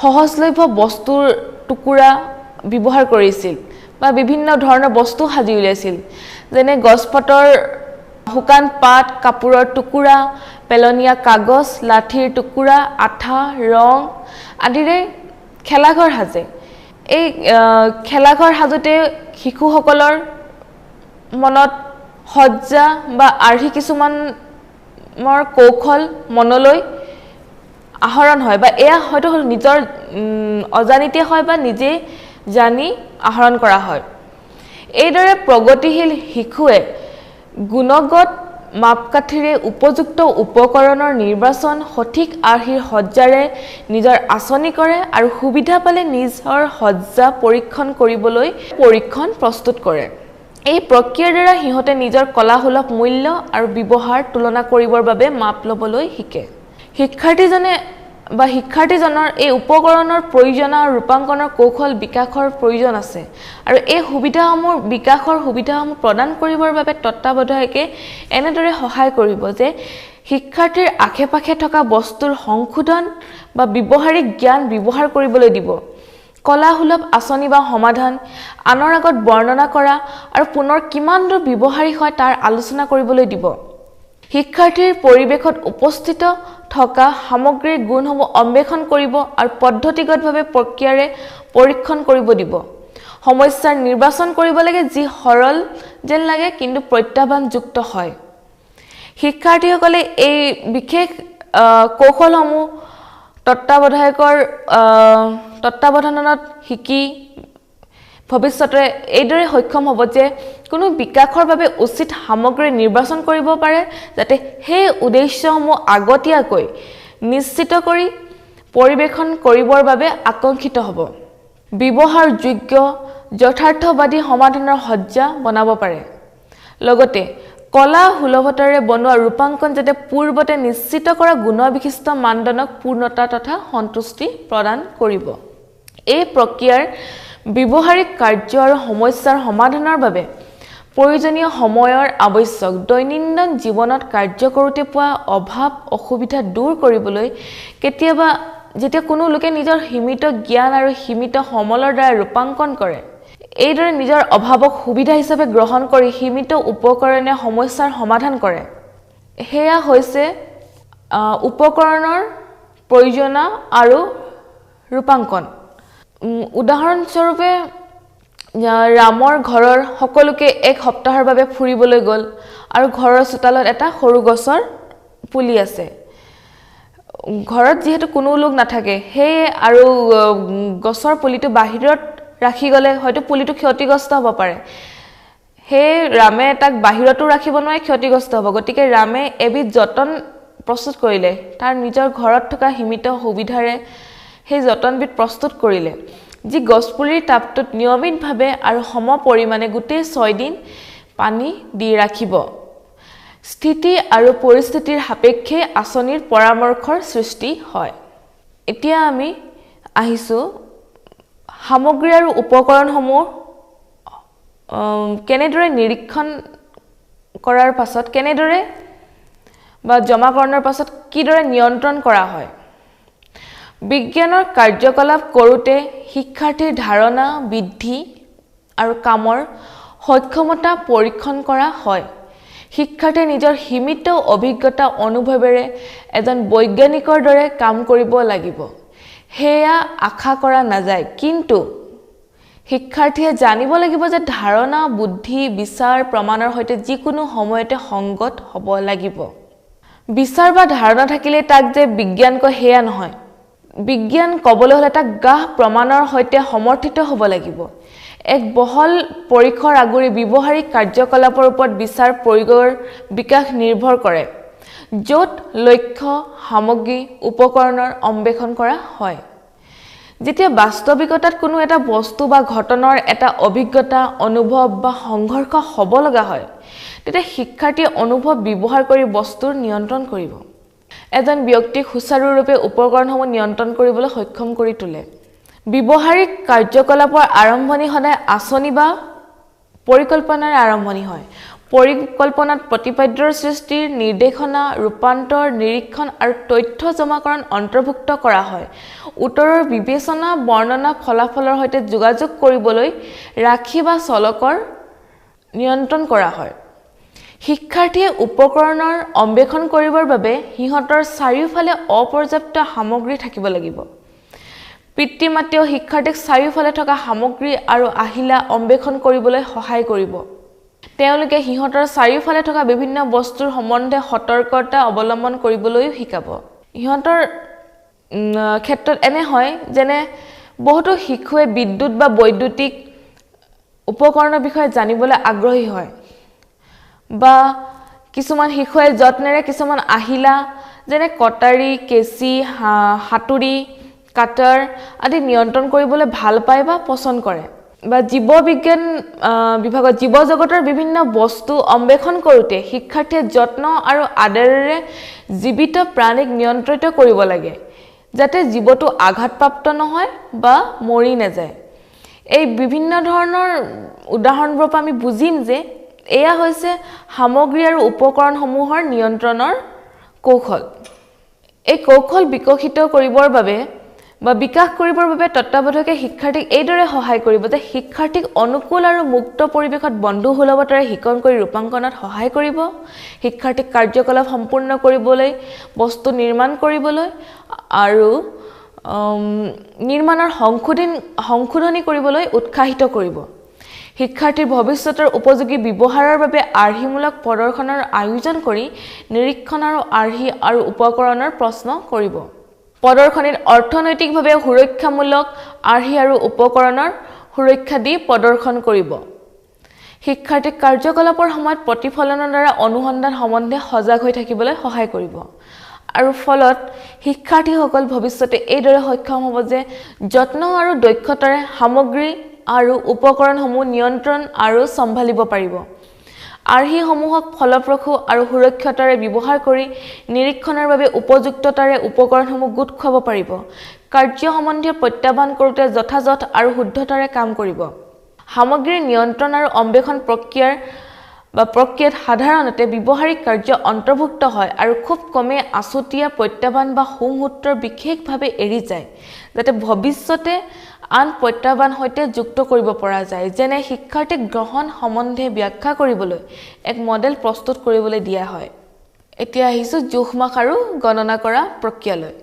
সহজলভ্য বস্তুৰ টুকুৰা ব্যৱহাৰ কৰিছিল বা বিভিন্ন ধৰণৰ বস্তু সাজি উলিয়াইছিল যেনে গছপাতৰ শুকান পাত কাপোৰৰ টুকুৰা পেলনীয়া কাগজ লাঠিৰ টুকুৰা আঠা ৰং আদিৰে খেলাঘৰ সাজে এই খেলাঘৰ সাজোতে শিশুসকলৰ মনত সজ্জা বা আৰ্হি কিছুমানৰ কৌশল মনলৈ আহৰণ হয় বা এয়া হয়তো নিজৰ অজানিতে হয় বা নিজে জানি আহৰণ কৰা হয় এইদৰে প্ৰগতিশীল শিশুৱে গুণগত মাপকাঠিৰে উপযুক্ত উপকৰণৰ নিৰ্বাচন সঠিক আৰ্হিৰ সজ্জাৰে নিজৰ আঁচনি কৰে আৰু সুবিধা পালে নিজৰ সজ্জা পৰীক্ষণ কৰিবলৈ পৰীক্ষণ প্ৰস্তুত কৰে এই প্ৰক্ৰিয়াৰ দ্বাৰা সিহঁতে নিজৰ কলাসুলভ মূল্য আৰু ব্যৱহাৰ তুলনা কৰিবৰ বাবে মাপ ল'বলৈ শিকে শিক্ষাৰ্থীজনৰ এই উপকৰণৰ প্ৰয়োজন আৰু ৰূপাঙ্কনৰ কৌশল বিকাশৰ প্ৰয়োজন আছে আৰু এই বিকাশৰ সুবিধাসমূহ প্ৰদান কৰিবৰ বাবে তত্ত্বাৱধায়কে এনেদৰে সহায় কৰিব যে শিক্ষাৰ্থীৰ আশে-পাশে থকা বস্তুৰ সংশোধন বা ব্যৱহাৰিক জ্ঞান ব্যৱহাৰ কৰিবলৈ দিব কলাসুলভ আঁচনি বা সমাধান আনৰ আগত বৰ্ণনা কৰা আৰু পুনৰ কিমান দূৰ ব্যৱহাৰিক হয় তাৰ আলোচনা কৰিবলৈ দিব শিক্ষাৰ্থীৰ পৰিৱেশত উপস্থিত থকা সামগ্ৰীৰ গুণসমূহ অন্বেষণ কৰিব আৰু পদ্ধতিগতভাৱে প্ৰক্ৰিয়াৰে পৰীক্ষণ কৰিব দিব সমস্যাৰ নিৰ্বাচন কৰিব লাগে যি সৰল যেন লাগে কিন্তু প্ৰত্যাহ্বানযুক্ত হয় শিক্ষাৰ্থীসকলে এই বিশেষ কৌশলসমূহ তত্ত্বাৱধানত শিকি ভৱিষ্যতে এইদৰে সক্ষম হ'ব যে কোনো বিকাশৰ বাবে উচিত সামগ্ৰী নিৰ্বাচন কৰিব পাৰে যাতে সেই উদ্দেশ্যসমূহ আগতীয়াকৈ নিশ্চিত কৰি পৰিৱেশন কৰিবৰ বাবে আকাংক্ষিত হ'ব ব্যৱহাৰযোগ্য যথাৰ্থবাদী সমাধানৰ সজ্জা বনাব পাৰে লগতে কলা সুলভতাৰে বনোৱা ৰূপাঙ্কন যাতে পূৰ্বতে নিশ্চিত কৰা গুণবিশিষ্ট মানদণ্ডক পূৰ্ণতা তথা সন্তুষ্টি প্ৰদান কৰিব এই প্ৰক্ৰিয়াৰ ব্যৱহাৰিক কাৰ্য আৰু সমস্যাৰ সমাধানৰ বাবে প্ৰয়োজনীয় সময়ৰ আৱশ্যক দৈনন্দিন জীৱনত কাৰ্য কৰোঁতে পোৱা অভাৱ অসুবিধা দূৰ কৰিবলৈ কেতিয়াবা যেতিয়া কোনো লোকে নিজৰ সীমিত জ্ঞান আৰু সীমিত সমলৰ দ্বাৰা ৰূপাঙ্কন কৰে এইদৰে নিজৰ অভাৱক সুবিধা হিচাপে গ্ৰহণ কৰি সীমিত উপকৰণে সমস্যাৰ সমাধান কৰে হেয়া হৈছে উপকৰণৰ প্ৰয়োজনা আৰু ৰূপাঙ্কন উদাহৰণস্বৰূপে ৰামৰ ঘৰৰ সকলোকে এক সপ্তাহৰ বাবে ফুৰিবলৈ গ'ল আৰু ঘৰৰ চোতালত এটা সৰু গছৰ পুলি আছে ঘৰত যেহেতু কোনো লোক নাথাকে হে আৰু গছৰ পুলিটো বাহিৰত ৰাখি গলে হয়তো পুলিটো ক্ষতিগ্ৰস্ত হ'ব পাৰে হে ৰামে তাক বাহিৰতো ৰাখিব নোৱাৰে ক্ষতিগ্ৰস্ত হ'ব গতিকে ৰামে এবিধ যতন প্ৰস্তুত কৰিলে তাৰ নিজৰ ঘৰত থকা সীমিত সুবিধাৰে হে যতনবিধ প্ৰস্তুত কৰিলে যি গছপুলিৰ টাবটোত নিয়মিতভাৱে আৰু সম পৰিমাণে গোটেই 6 দিন পানী দি ৰাখিব স্থিতি আৰু পৰিস্থিতিৰ সাপেক্ষে আচনিৰ পৰামৰ্শৰ সৃষ্টি হয় এতিয়া আমি আহিছো সামগ্ৰী আৰু উপকৰণসমূহ কেনেদৰে নিৰীক্ষণ কৰাৰ পাছত কেনেদৰে বা জমাকৰণৰ পাছত কিদৰে নিয়ন্ত্ৰণ কৰা হয় বিজ্ঞানৰ কাৰ্যকলাপ কৰোঁতে শিক্ষাৰ্থীৰ ধাৰণা বৃদ্ধি আৰু কামৰ সক্ষমতা পৰীক্ষণ কৰা হয় শিক্ষাৰ্থীয়ে নিজৰ সীমিত অভিজ্ঞতা অনুভৱেৰে এজন বৈজ্ঞানিকৰ দৰে কাম কৰিব লাগিব হেয়া আশা কৰা নাযায় কিন্তু শিক্ষাৰ্থীয়ে জানিব লাগিব যে ধাৰণা বুদ্ধি বিচাৰ প্ৰমাণৰ সৈতে যিকোনো সময়তে সংগত হ'ব লাগিব বিচাৰ বা ধাৰণা থাকিলে তাক যে বিজ্ঞান কয় হেয়া নহয় বিজ্ঞান কবলৈ হলে তাক গাহ প্ৰমাণৰ সৈতে সমৰ্থিত হ'ব লাগিব এক বহল পৰীক্ষাৰ আগুৰি ব্যৱহাৰিক কাৰ্যকলাপৰ ওপৰত বিচাৰ প্ৰয়োগৰ বিকাশ নিৰ্ভৰ কৰে য'ত লক্ষ্য সামগ্ৰী উপকৰণৰ অন্বেষণ কৰা হয় যেতিয়া বাস্তৱিকতাত কোনো এটা বস্তু বা ঘটনাৰ এটা অভিজ্ঞতা অনুভৱ বা সংঘৰ্ষ হ'ব লগা হয় তেতিয়া শিক্ষাৰ্থীয়ে অনুভৱ ব্যৱহাৰ কৰি বস্তুৰ নিয়ন্ত্ৰণ কৰিব এজন ব্যক্তিক সুচাৰুৰূপে উপকৰণসমূহ নিয়ন্ত্ৰণ কৰিবলৈ সক্ষম কৰি তোলে ব্যৱহাৰিক কাৰ্যকলাপৰ আৰম্ভণি সদায় আঁচনি বা পৰিকল্পনাৰ আৰম্ভণি হয় পৰিকল্পনাত প্ৰতিপাদ্যৰ সৃষ্টিৰ নিৰ্দেশনা ৰূপান্তৰ নিৰীক্ষণ আৰু তথ্য জমাকৰণ অন্তৰ্ভুক্ত কৰা হয় উত্তৰৰ বিবেচনা বৰ্ণনা ফলাফলৰ সৈতে যোগাযোগ কৰিবলৈ ৰাখি বা চলকৰ নিয়ন্ত্ৰণ কৰা হয় শিক্ষাৰ্থীয়ে উপকৰণৰ অন্বেষণ কৰিবৰ বাবে সিহঁতৰ চাৰিওফালে অপৰ্যাপ্ত সামগ্ৰী থাকিব লাগিব পিতৃ মাতৃও শিক্ষাৰ্থীক চাৰিওফালে থকা সামগ্ৰী আৰু আহিলা অন্বেষণ কৰিবলৈ সহায় কৰিব তেওঁলোকে সিহঁতৰ চাৰিওফালে থকা বিভিন্ন বস্তুৰ সম্বন্ধে সতৰ্কতা অৱলম্বন কৰিবলৈ শিকাব সিহঁতৰ ক্ষেত্ৰত এনে হয় যেনে বহুতো শিশুৱে বিদ্যুৎ বা বৈদ্যুতিক উপকৰণৰ বিষয়ে জানিবলৈ আগ্ৰহী হয় বা কিছুমান শিশুৱে যত্নেৰে কিছুমান আহিলা যেনে কটাৰী কেঁচি হাতুৰি কাটাৰ আদি নিয়ন্ত্ৰণ কৰিবলৈ ভাল পায় বা পছন্দ কৰে বা জীৱ বিজ্ঞান বিভাগত জীৱ জগতৰ বিভিন্ন বস্তু অন্বেষণ কৰোঁতে শিক্ষাৰ্থীয়ে যত্ন আৰু আদৰেৰে জীৱিত প্ৰাণীক নিয়ন্ত্ৰিত কৰিব লাগে যাতে জীৱটো আঘাতপ্ৰাপ্ত নহয় বা মৰি নাযায় এই বিভিন্ন ধৰণৰ উদাহৰণবোৰ পৰা আমি বুজিম যে এয়া হৈছে সামগ্ৰী আৰু উপকৰণসমূহৰ নিয়ন্ত্ৰণৰ কৌশল এই কৌশল বিকশিত কৰিবৰ বাবে বা বিকাশ কৰিবৰ বাবে তত্ত্বাৱধায়কে শিক্ষাৰ্থীক এইদৰে সহায় কৰিব যে শিক্ষাৰ্থীক অনুকূল আৰু মুক্ত পৰিৱেশত বন্ধুসুলভতাৰে শিক্ষণ কৰি ৰূপাঙ্কনত সহায় কৰিব শিক্ষাৰ্থীক কাৰ্যকলাপ সম্পূৰ্ণ কৰিবলৈ বস্তু নিৰ্মাণ কৰিবলৈ আৰু নিৰ্মাণৰ সংশোধনী কৰিবলৈ উৎসাহিত কৰিব শিক্ষাৰ্থীৰ ভৱিষ্যতৰ উপযোগী ব্যৱহাৰৰ বাবে আৰ্হিমূলক প্ৰদৰ্শনৰ আয়োজন কৰি নিৰীক্ষণ আৰু আৰ্হি আৰু উপকৰণৰ প্ৰশ্ন কৰিব প্ৰদৰ্শনীত অৰ্থনৈতিকভাৱে সুৰক্ষামূলক আৰ্হি আৰু উপকৰণৰ সুৰক্ষা দি প্ৰদৰ্শন কৰিব শিক্ষাৰ্থীক কাৰ্যকলাপৰ সময়ত প্ৰতিফলনৰ দ্বাৰা অনুসন্ধান সম্বন্ধে সজাগ হৈ থাকিবলৈ সহায় কৰিব আৰু ফলত শিক্ষাৰ্থীসকল ভৱিষ্যতে এইদৰে সক্ষম হ'ব যে যত্ন আৰু দক্ষতাৰে সামগ্ৰী আৰু উপকৰণসমূহ নিয়ন্ত্ৰণ আৰু সম্ভালিব পাৰিব আৰ্হিসমূহক ফলপ্ৰসূ আৰু সুৰক্ষিতৰে ব্যৱহাৰ কৰি নিৰীক্ষণৰ বাবে উপযুক্ততাৰে উপকৰণসমূহ গোট খুৱাব পাৰিব কাৰ্য সম্বন্ধীয় প্ৰত্যাহ্বান কৰোঁতে যথাযথ আৰু শুদ্ধতাৰে কাম কৰিব সামগ্ৰীৰ নিয়ন্ত্ৰণ আৰু অন্বেষণ প্ৰক্ৰিয়াত সাধাৰণতে ব্যৱহাৰিক কাৰ্য অন্তৰ্ভুক্ত হয় আৰু খুব কমে আছুতীয়া প্ৰত্যাহ্বান বা সংসূত্ৰৰ বিশেষভাৱে এৰি যায় যাতে ভৱিষ্যতে আন প্ৰত্যাহ্বান সৈতে যুক্ত কৰিব পৰা যায় যেনে শিক্ষাৰ্থীক গ্ৰহণ সম্বন্ধে ব্যাখ্যা কৰিবলৈ এক মডেল প্ৰস্তুত কৰিবলৈ দিয়া হয় এতিয়া আহিছো জোখমাখ আৰু গণনা কৰা প্ৰক্ৰিয়ালৈ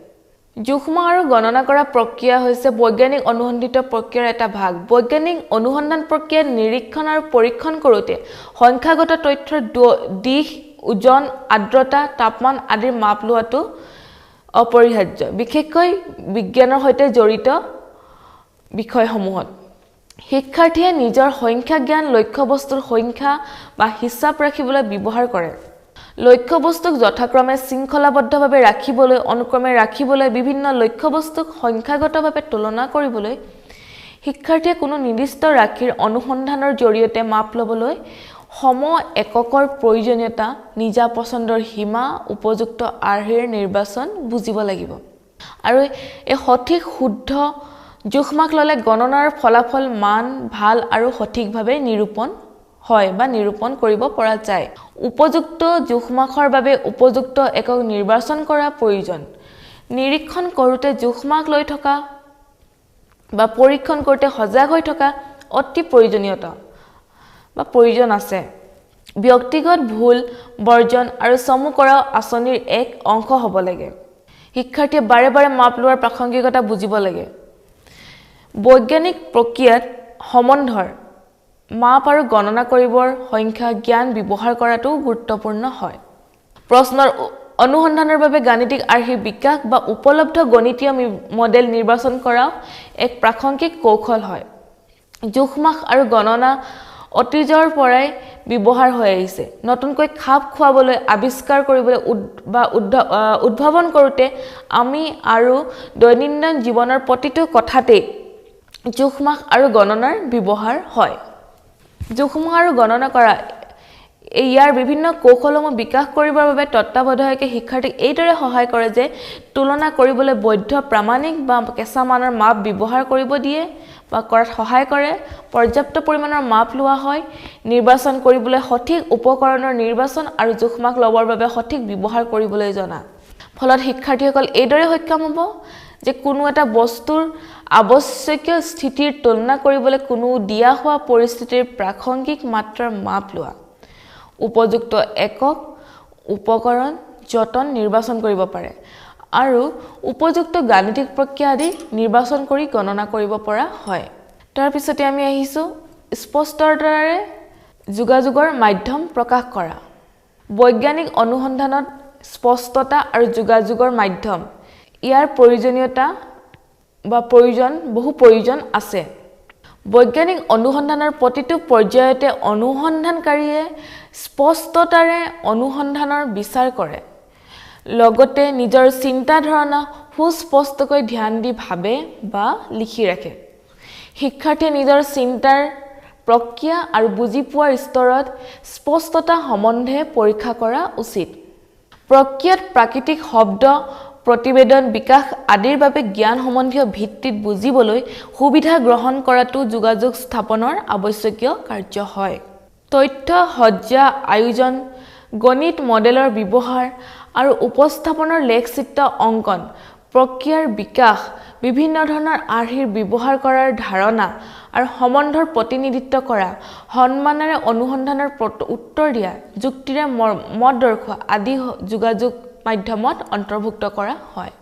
জোখমাখ আৰু গণনা কৰা প্ৰক্ৰিয়া হৈছে বৈজ্ঞানিক অনুসন্ধিত প্ৰক্ৰিয়াৰ এটা ভাগ বৈজ্ঞানিক অনুসন্ধান প্ৰক্ৰিয়াত নিৰীক্ষণ আৰু পৰীক্ষণ কৰোঁতে সংখ্যাগত তথ্যৰ দিশ ওজন আৰ্দ্ৰতা তাপমান আদিৰ মাপ লোৱাটো অপৰিহাৰ্য বিশেষকৈ বিজ্ঞানৰ সৈতে জড়িত বিষয়সমূহত শিক্ষাৰ্থীয়ে নিজৰ সংখ্যা জ্ঞান লক্ষ্যবস্তুৰ সংখ্যা বা হিচাপ ৰাখিবলৈ ব্যৱহাৰ কৰে লক্ষ্যবস্তুক যথাক্ৰমে শৃংখলাবদ্ধভাৱে ৰাখিবলৈ অনুক্ৰমে ৰাখিবলৈ বিভিন্ন লক্ষ্যবস্তুক সংখ্যাগতভাৱে তুলনা কৰিবলৈ শিক্ষাৰ্থীয়ে কোনো নিৰ্দিষ্ট ৰাশিৰ অনুসন্ধানৰ জৰিয়তে মাপ ল'বলৈ সম এককৰ প্ৰয়োজনীয়তা নিজা পছন্দৰ সীমা উপযুক্ত আৰ্হিৰ নিৰ্বাচন বুজিব লাগিব আৰু এই সঠিক শুদ্ধ জোখমাখ ল'লে গণনাৰ ফলাফল মান ভাল আৰু সঠিকভাৱে নিৰূপণ হয় বা নিৰূপণ কৰিব পৰা যায় উপযুক্ত জোখমাখৰ বাবে উপযুক্ত একক নিৰ্বাচন কৰা প্ৰয়োজন নিৰীক্ষণ কৰোঁতে জোখমাখ লৈ থকা বা পৰীক্ষণ কৰোঁতে সজাগ হৈ থকা অতি প্ৰয়োজনীয়তা বা প্ৰয়োজন আছে ব্যক্তিগত ভুল বৰ্জন আৰু চমু কৰা আঁচনিৰ এক অংশ হ'ব লাগে শিক্ষাৰ্থীয়ে বাৰে বাৰে মাপ লোৱাৰ প্ৰাসংগিকতা বুজিব লাগে বৈজ্ঞানিক প্ৰক্ৰিয়াত সম্বন্ধৰ মাপ আৰু গণনা কৰিবৰ সংখ্যা জ্ঞান ব্যৱহাৰ কৰাটো গুৰুত্বপূৰ্ণ হয় প্ৰশ্নৰ অনুসন্ধানৰ বাবে গাণিতিক আৰ্হিৰ বিকাশ বা উপলব্ধ গণিতীয় মডেল নিৰ্বাচন কৰা এক প্ৰাসংগিক কৌশল হয় জোখমাখ আৰু গণনা অতীজৰ পৰাই ব্যৱহাৰ হৈ আহিছে নতুনকৈ খাপ খুৱাবলৈ আৱিষ্কাৰ কৰিবলৈ বা উদ্ভাৱন কৰোঁতে আমি আৰু দৈনন্দিন জীৱনৰ প্ৰতিটো কথাতেই জোখমাখ আৰু গণনাৰ ব্যৱহাৰ হয় জোখমাখ আৰু গণনা কৰা ইয়াৰ বিভিন্ন কৌশলসমূহ বিকাশ কৰিবৰ বাবে তত্ত্বাৱধায়কে শিক্ষাৰ্থীক এইদৰে সহায় কৰে যে তুলনা কৰিবলৈ বৈধ প্ৰামাণিক বা কেঁচা মানৰ মাপ ব্যৱহাৰ কৰিব দিয়ে বা কৰাত সহায় কৰে পৰ্যাপ্ত পৰিমাণৰ মাপ লোৱা হয় নিৰ্বাচন কৰিবলৈ সঠিক উপকৰণৰ নিৰ্বাচন আৰু জোখমাখ ল'বৰ বাবে সঠিক ব্যৱহাৰ কৰিবলৈ জনা ফলত শিক্ষাৰ্থীসকল এইদৰে সক্ষম হ'ব যে কোনো এটা বস্তুৰ আৱশ্যকীয় স্থিতিৰ তুলনা কৰিবলৈ কোনো দিয়া হোৱা পৰিস্থিতিৰ প্ৰাসংগিক মাত্ৰাৰ মাপ লোৱা উপযুক্ত একক উপকৰণ যতন নিৰ্বাচন কৰিব পাৰে আৰু উপযুক্ত গাণিতিক প্ৰক্ৰিয়া আদি নিৰ্বাচন কৰি গণনা কৰিব পৰা হয় তাৰ পিছতে আমি আহিছো স্পষ্টতাৰে যোগাযোগৰ মাধ্যম প্ৰকাশ কৰা বৈজ্ঞানিক অনুসন্ধানত স্পষ্টতা আৰু যোগাযোগৰ মাধ্যম ইয়াৰ প্ৰয়োজনীয়তা বা বহু প্ৰয়োজন আছে বৈজ্ঞানিক অনুসন্ধানৰ প্ৰতিটো পৰ্যায়তে অনুসন্ধানকাৰীয়ে স্পষ্টতাৰে অনুসন্ধানৰ বিচাৰ কৰে লগতে নিজৰ চিন্তা ধাৰণা সুস্পষ্টকৈ ধ্যান দি ভাবে বা লিখি ৰাখে শিক্ষাৰ্থীয়ে নিজৰ চিন্তাৰ প্ৰক্ৰিয়া আৰু বুজি পোৱাৰ স্তৰত স্পষ্টতা সম্বন্ধে পৰীক্ষা কৰা উচিত প্ৰক্ৰিয়াত প্ৰাকৃতিক শব্দ প্ৰতিবেদন বিকাশ আদিৰ বাবে জ্ঞান সম্বন্ধীয় ভিত্তিত বুজিবলৈ সুবিধা গ্ৰহণ কৰাটো যোগাযোগ স্থাপনৰ আৱশ্যকীয় কাৰ্য হয় তথ্য সজ্জা আয়োজন গণিত মডেলৰ ব্যৱহাৰ আৰু উপস্থাপনৰ লেখচিত্ৰ অংকন প্ৰক্ৰিয়াৰ বিকাশ বিভিন্ন ধৰণৰ আৰ্হিৰ ব্যৱহাৰ কৰাৰ ধাৰণা আৰু সম্বন্ধৰ প্ৰতিনিধিত্ব কৰা সন্মানেৰে অনুসন্ধানৰ উত্তৰ দিয়া যুক্তিৰে মত দৰ্শোৱা আদি যোগাযোগ মাধ্যমত অন্তৰ্ভুক্ত কৰা হয়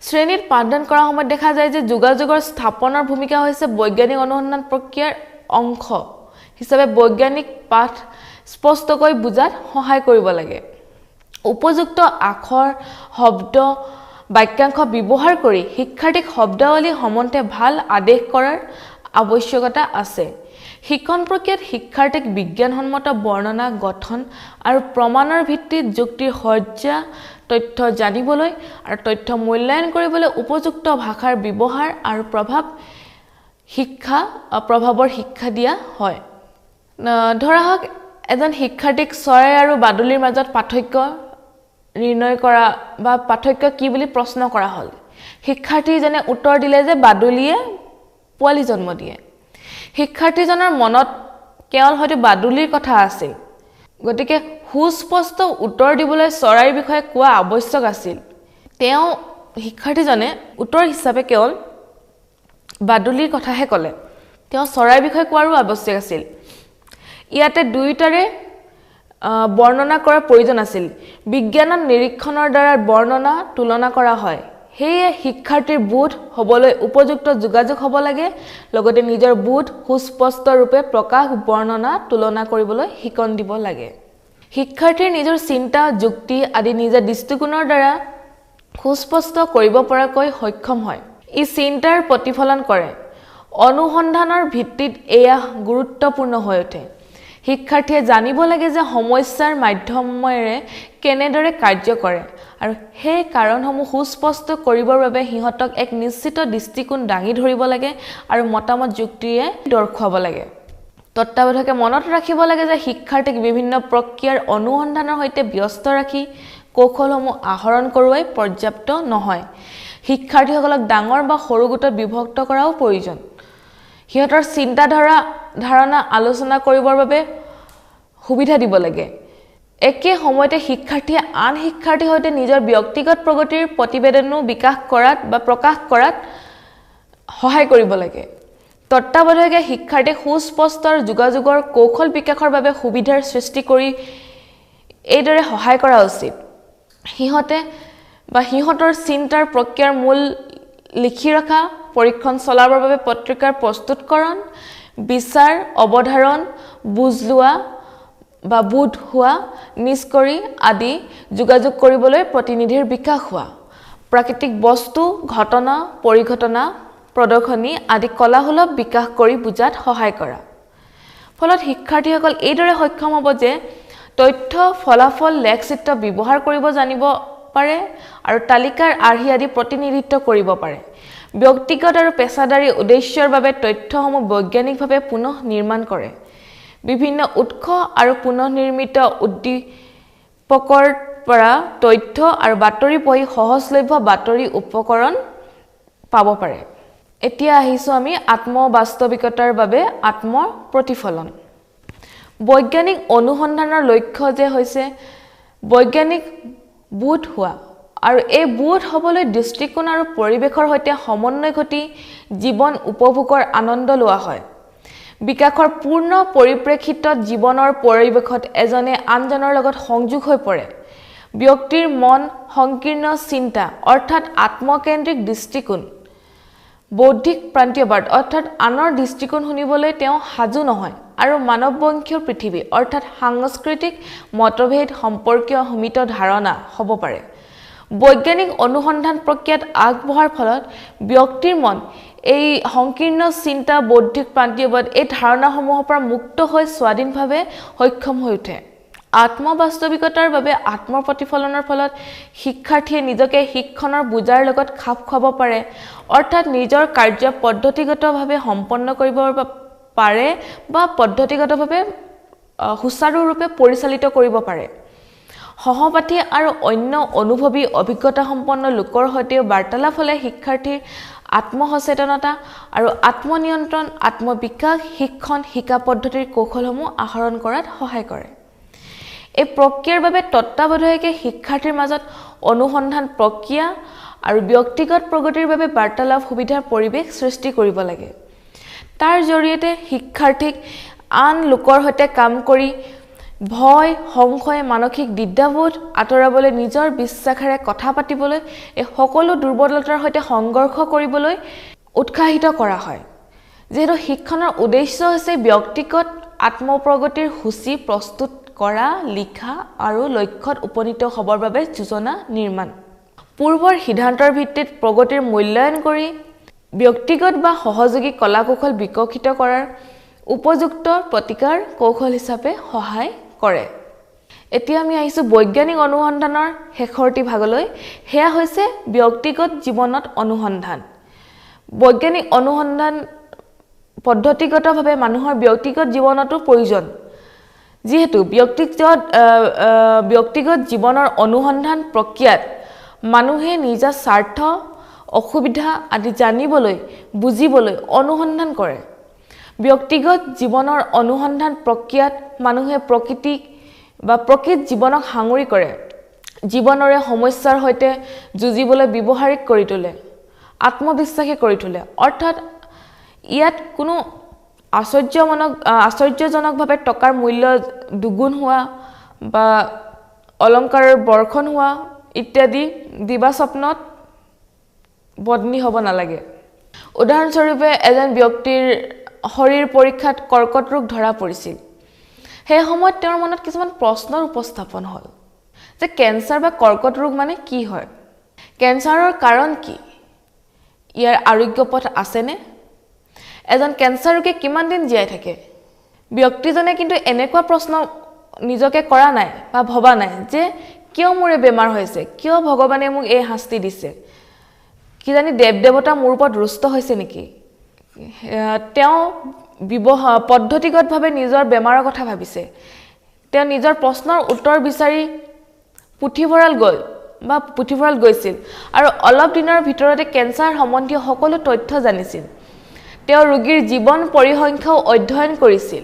শ্ৰেণীত পাঠদান কৰাৰ সময়ত দেখা যায় যে যোগাযোগৰ স্থাপনৰ ভূমিকা হৈছে বৈজ্ঞানিক অনুসন্ধান প্ৰক্ৰিয়াৰ অংশ হিচাপে বৈজ্ঞানিক পাঠ স্পষ্টকৈ বুজাত সহায় কৰিব লাগে উপযুক্ত আখৰ শব্দ বাক্যাংশ ব্যৱহাৰ কৰি শিক্ষাৰ্থীক শব্দাৱলী সম্বন্ধে ভাল আদেশ কৰাৰ আৱশ্যকতা আছে শিক্ষণ প্ৰক্ৰিয়াত শিক্ষাৰ্থীক বিজ্ঞানসন্মত বৰ্ণনা গঠন আৰু প্ৰমাণৰ ভিত্তিত যুক্তিৰ সজ্জা তথ্য জানিবলৈ আৰু তথ্য মূল্যায়ন কৰিবলৈ উপযুক্ত ভাষাৰ ব্যৱহাৰ আৰু প্ৰভাৱৰ শিক্ষা দিয়া হয় ধৰা হওক এজন শিক্ষাৰ্থীক চৰাই আৰু বাদুলিৰ মাজত পাৰ্থক্য নিৰ্ণয় কৰা বা পাৰ্থক্য কি বুলি প্ৰশ্ন কৰা হ'ল শিক্ষাৰ্থীজনে উত্তৰ দিলে যে বাদুলিয়ে পোৱালি জন্ম দিয়ে শিক্ষাৰ্থীজনৰ মনত কেৱল হয়তো বাদুলিৰ কথা আছিল গতিকে সুস্পষ্ট উত্তৰ দিবলৈ চৰাইৰ বিষয়ে কোৱা আৱশ্যক আছিল তেওঁ শিক্ষাৰ্থীজনে উত্তৰ হিচাপে কেৱল বাদুলিৰ কথাহে ক'লে তেওঁ চৰাইৰ বিষয়ে কোৱাৰো আৱশ্যক আছিল ইয়াতে দুয়োটাৰে বৰ্ণনা কৰাৰ প্ৰয়োজন আছিল বিজ্ঞানৰ নিৰীক্ষণৰ দ্বাৰা বৰ্ণনা তুলনা কৰা হয় সেয়ে শিক্ষাৰ্থীৰ বোধ হ'বলৈ উপযুক্ত যোগাযোগ হ'ব লাগে লগতে নিজৰ বোধ সুস্পষ্ট ৰূপে প্ৰকাশ বৰ্ণনা তুলনা কৰিবলৈ শিকন দিব লাগে শিক্ষাৰ্থীৰ নিজৰ চিন্তা যুক্তি আদি নিজে দৃষ্টিকোণৰ দ্বাৰা সুস্পষ্ট কৰিব পৰাকৈ সক্ষম হয় ই চিন্তাৰ প্ৰতিফলন কৰে অনুসন্ধানৰ ভিত্তিত এয়া গুৰুত্বপূৰ্ণ হৈ উঠে শিক্ষাৰ্থীয়ে জানিব লাগে যে সমস্যাৰ মাধ্যমেৰে কেনেদৰে কাৰ্য কৰে আৰু সেই কাৰণসমূহ সুস্পষ্ট কৰিবৰ বাবে সিহঁতক এক নিশ্চিত দৃষ্টিকোণ দাঙি ধৰিব লাগে আৰু মতামত যুক্তিৰে দৰ্শাব লাগে তত্ত্বাৱধায়কে মনত ৰাখিব লাগে যে শিক্ষাৰ্থীক বিভিন্ন প্ৰক্ৰিয়াৰ অনুসন্ধানৰ সৈতে ব্যস্ত ৰাখি কৌশলসমূহ আহৰণ কৰোৱাই পৰ্যাপ্ত নহয় শিক্ষাৰ্থীসকলক ডাঙৰ বা সৰু গোটত বিভক্ত কৰাও প্ৰয়োজন সিহঁতৰ ধাৰণা আলোচনা কৰিবৰ বাবে সুবিধা দিব লাগে একে সময়তে শিক্ষাৰ্থীয়ে আন শিক্ষাৰ্থীৰ সৈতে নিজৰ ব্যক্তিগত প্ৰগতিৰ প্ৰতিবেদনো বিকাশ কৰাত বা প্ৰকাশ কৰাত সহায় কৰিব লাগে তত্ত্বাৱধায়কে শিক্ষাৰ্থীক সুস্পষ্ট যোগাযোগৰ কৌশল বিকাশৰ বাবে সুবিধাৰ সৃষ্টি কৰি এইদৰে সহায় কৰা উচিত সিহঁতৰ চিন্তাৰ প্ৰক্ৰিয়াৰ মূল লিখি ৰখা পৰীক্ষণ চলাবৰ বাবে পত্ৰিকাৰ প্ৰস্তুতকৰণ বিচাৰ অৱধাৰণ বুজ লোৱা বা বোধ হোৱা নিষ্কৰি আদি যোগাযোগ কৰিবলৈ প্ৰতিনিধিৰ বিকাশ হোৱা প্ৰাকৃতিক বস্তু ঘটনা পৰিঘটনা প্ৰদৰ্শনী আদি কলাসুলভ বিকাশ কৰি বুজাত সহায় কৰা ফলত শিক্ষাৰ্থীসকল এইদৰে সক্ষম হ'ব যে তথ্য ফলাফল লেখচিত্ৰ ব্যৱহাৰ কৰিব জানিব পাৰে আৰু তালিকাৰ আৰ্হি আদি প্ৰতিনিধিত্ব কৰিব পাৰে ব্যক্তিগত আৰু পেছাদাৰী উদ্দেশ্যৰ বাবে তথ্যসমূহ বৈজ্ঞানিকভাৱে পুনঃ নিৰ্মাণ কৰে বিভিন্ন উৎস আৰু পুনঃ নিৰ্মিত উদ্দীপকৰ পৰা তথ্য আৰু বাতৰি পঢ়ি সহজলভ্য বাতৰি উপকৰণ পাব পাৰে এতিয়া আহিছো আমি আত্মবাস্তৱিকতাৰ বাবে আত্মৰ প্ৰতিফলন বৈজ্ঞানিক অনুসন্ধানৰ লক্ষ্য যে হৈছে বৈজ্ঞানিক বোধ হোৱা আৰু এই বোধ হ'বলৈ দৃষ্টিকোণ আৰু পৰিৱেশৰ সৈতে সমন্বয় ঘটি জীৱন উপভোগৰ আনন্দ লোৱা হয় বিকাশৰ পূৰ্ণ পৰিপ্ৰেক্ষিতত জীৱনৰ পৰিৱেশত এজনে আনজনৰ লগত সংযোগ হৈ পৰে ব্যক্তিৰ মন সংকীৰ্ণ চিন্তা অৰ্থাৎ আত্মকেন্দ্ৰিক দৃষ্টিকোণ বৌদ্ধিক প্ৰান্তীয়বাদ অৰ্থাৎ আনৰ দৃষ্টিকোণ শুনিবলৈ তেওঁ সাজু নহয় আৰু মানৱবংশীয় পৃথিৱী অৰ্থাৎ সাংস্কৃতিক মতভেদ সম্পৰ্কীয় সীমিত ধাৰণা হ'ব পাৰে বৈজ্ঞানিক অনুসন্ধান প্ৰক্ৰিয়াত আগবঢ়াৰ ফলত ব্যক্তিৰ মন এই সংকীৰ্ণ চিন্তা বৌদ্ধিক প্ৰান্তীয়বাদ এই ধাৰণাসমূহৰ পৰা মুক্ত হৈ স্বাধীনভাৱে সক্ষম হৈ উঠে আত্মবাস্তৱিকতাৰ বাবে আত্মৰ প্ৰতিফলনৰ ফলত শিক্ষাৰ্থীয়ে নিজকে শিক্ষণৰ বুজাৰ লগত খাপ খুৱাব পাৰে অৰ্থাৎ নিজৰ কাৰ্য পদ্ধতিগতভাৱে সম্পন্ন কৰিব পাৰে বা পদ্ধতিগতভাৱে সুচাৰুৰূপে পৰিচালিত কৰিব পাৰে সহপাঠী আৰু অন্য অনুভৱী অভিজ্ঞতা সম্পন্ন লোকৰ সৈতে বাৰ্তালাপ হ'লে শিক্ষাৰ্থীৰ আত্মসচেতনতা আৰু আত্মনিয়ন্ত্ৰণ আত্মবিকাশ শিক্ষণ শিকা পদ্ধতিৰ কৌশলসমূহ আহৰণ কৰাত সহায় কৰে এই প্ৰক্ৰিয়াৰ বাবে তত্ত্বাৱধায়কে শিক্ষাৰ্থীৰ মাজত অনুসন্ধান প্ৰক্ৰিয়া আৰু ব্যক্তিগত প্ৰগতিৰ বাবে বাৰ্তালাপ সুবিধাৰ পৰিৱেশ সৃষ্টি কৰিব লাগে তাৰ জৰিয়তে শিক্ষাৰ্থীক আন লোকৰ সৈতে কাম কৰি ভয় সংশয় মানসিক দ্বিধাবোধ আঁতৰাবলৈ নিজৰ বিশ্বাসেৰে কথা পাতিবলৈ এই সকলো দুৰ্বলতাৰ সৈতে সংঘৰ্ষ কৰিবলৈ উৎসাহিত কৰা হয় যেহেতু শিক্ষণৰ উদ্দেশ্য হৈছে ব্যক্তিগত আত্মপ্ৰগতিৰ সূচী প্ৰস্তুত কৰা লিখা আৰু লক্ষ্যত উপনীত হ'বৰ বাবে যোজনা নিৰ্মাণ পূৰ্বৰ সিদ্ধান্তৰ ভিত্তিত প্ৰগতিৰ মূল্যায়ন কৰি ব্যক্তিগত বা সহযোগী কলা কৌশল বিকশিত কৰাৰ উপযুক্ত প্ৰতিকাৰ কৌশল হিচাপে সহায় কৰে এতিয়া আমি আহিছো বৈজ্ঞানিক অনুসন্ধানৰ শেষৰটি ভাগলৈ হেয়া হৈছে ব্যক্তিগত জীৱনত অনুসন্ধান বৈজ্ঞানিক অনুসন্ধান পদ্ধতিগতভাৱে মানুহৰ ব্যক্তিগত জীৱনতো প্ৰয়োজন যেহেতু ব্যক্তিগত জীৱনৰ অনুসন্ধান প্ৰক্ৰিয়াত মানুহে নিজা স্বাৰ্থ অসুবিধা আদি জানিবলৈ বুজিবলৈ অনুসন্ধান কৰে ব্যক্তিগত জীৱনৰ অনুসন্ধান প্ৰক্ৰিয়াত মানুহে প্ৰকৃতিক বা প্ৰকৃত জীৱনক সাঙুৰি কৰে জীৱনৰে সমস্যাৰ সৈতে যুঁজিবলৈ ব্যৱহাৰিক কৰি তোলে আত্মবিশ্বাসী কৰি তোলে অৰ্থাৎ ইয়াত কোনো আশ্চৰ্যজনকভাৱে টকাৰ মূল্য দুগুণ হোৱা বা অলংকাৰৰ বৰ্ষণ হোৱা ইত্যাদি দিবা স্বপ্নত বদনি হ'ব নালাগে উদাহৰণস্বৰূপে এজন ব্যক্তিৰ শৰীৰ পৰীক্ষাত কৰ্কট ৰোগ ধৰা পৰিছিল সেই সময়ত তেওঁৰ মনত কিছুমান প্ৰশ্নৰ উপস্থাপন হ'ল যে কেন্সাৰ বা কৰ্কট ৰোগ মানে কি হয় কেন্সাৰৰ কাৰণ কি ইয়াৰ আৰোগ্য পথ আছেনে এজন কেন্সাৰ ৰোগী কিমান দিন জীয়াই থাকে ব্যক্তিজনে কিন্তু এনেকুৱা প্ৰশ্ন নিজকে কৰা নাই বা ভবা নাই যে কিয় মোৰ বেমাৰ হৈছে কিয় ভগৱানে মোক এই শাস্তি দিছে কি জানি দেৱদেৱতা মোৰ ওপৰত ৰুষ্ট হৈছে নেকি তেওঁ পদ্ধতিগতভাৱে নিজৰ বেমাৰৰ কথা ভাবিছে তেওঁ নিজৰ প্ৰশ্নৰ উত্তৰ বিচাৰি পুথিভঁৰাল গৈছিল আৰু অলপ দিনৰ ভিতৰতে কেন্সাৰ সম্বন্ধীয় সকলো তথ্য জানিছিল তেওঁ ৰোগীৰ জীৱন পৰিসংখ্যাও অধ্যয়ন কৰিছিল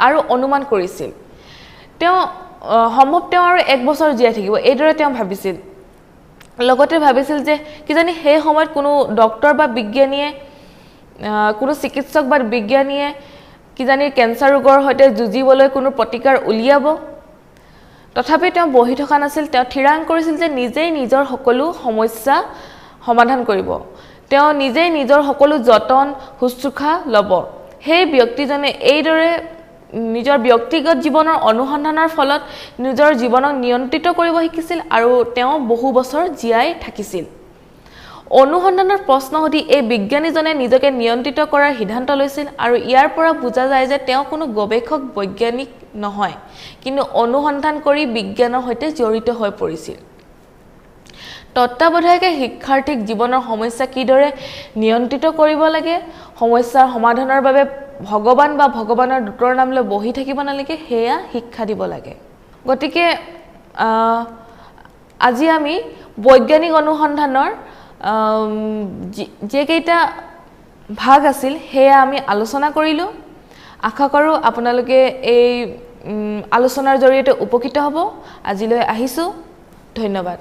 আৰু অনুমান কৰিছিল তেওঁ সম্ভৱ তেওঁ আৰু 1 বছৰ জীয়াই থাকিব এইদৰে তেওঁ ভাবিছিল লগতে ভাবিছিল যে কি জানি সেই সময়ত কোনো ডক্টৰ বা বিজ্ঞানীয়ে কোনো চিকিৎসক বা বিজ্ঞানীয়ে কি জানি কেন্সাৰ ৰোগৰ সৈতে যুঁজিবলৈ কোনো প্ৰতিকাৰ উলিয়াব তথাপি তেওঁ বহি থকা নাছিল তেওঁ থিৰাং কৰিছিল যে নিজেই নিজৰ সকলো সমস্যা সমাধান কৰিব তেওঁ নিজেই নিজৰ সকলো যতন শুশ্ৰূষা ল'ব সেই ব্যক্তিজনে এইদৰে নিজৰ ব্যক্তিগত জীৱনৰ অনুসন্ধানৰ ফলত নিজৰ জীৱনক নিয়ন্ত্ৰিত কৰিব শিকিছিল আৰু তেওঁ বহু বছৰ জীয়াই থাকিছিল অনুসন্ধানৰ প্ৰশ্ন সুধি এই বিজ্ঞানীজনে নিজকে নিয়ন্ত্ৰিত কৰাৰ সিদ্ধান্ত লৈছিল আৰু ইয়াৰ পৰা বুজা যায় যে তেওঁ কোনো গৱেষক বৈজ্ঞানিক নহয় কিন্তু অনুসন্ধান কৰি বিজ্ঞানৰ সৈতে জড়িত হৈ পৰিছিল তত্ত্বাৱধায়কে শিক্ষাৰ্থীক জীৱনৰ সমস্যা কিদৰে নিয়ন্ত্ৰিত কৰিব লাগে সমস্যাৰ সমাধানৰ বাবে ভগৱান বা ভগৱানৰ দূতৰ নাম লৈ বহি থাকিব নালাগে হেয়া শিক্ষা দিব লাগে গতিকে আজি আমি বৈজ্ঞানিক অনুসন্ধানৰ যে কেইটা ভাগ আছিল হেয়া আমি আলোচনা কৰিলো আশা কৰো আপোনালোকে এই আলোচনাৰ জৰিয়তে উপকৃত হ'ব আজিলৈ আহিছো ধন্যবাদ